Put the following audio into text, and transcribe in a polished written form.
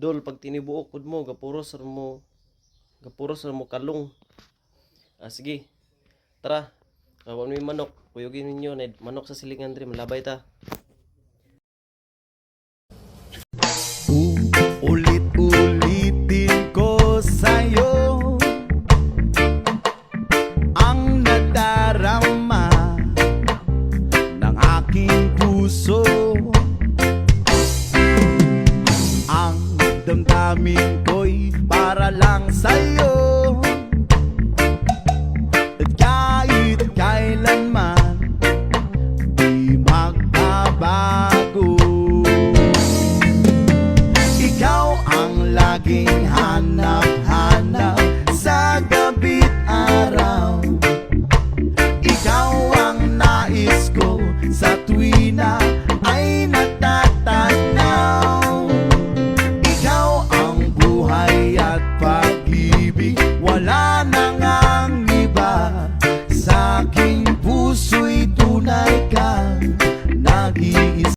Dol, pag tinibuok pud mo, gapuros ra mo kalong. Sige. Tara. Kawan mo yung manok. Kuyugin ninyo na manok sa silingan dre, malabay ta. Ulit-ulitin ko sa'yo ang nadarama ng aking puso. Ang damdamin ko'y para lang sa'yo, at kahit kailanman di magbabago. Ikaw ang laging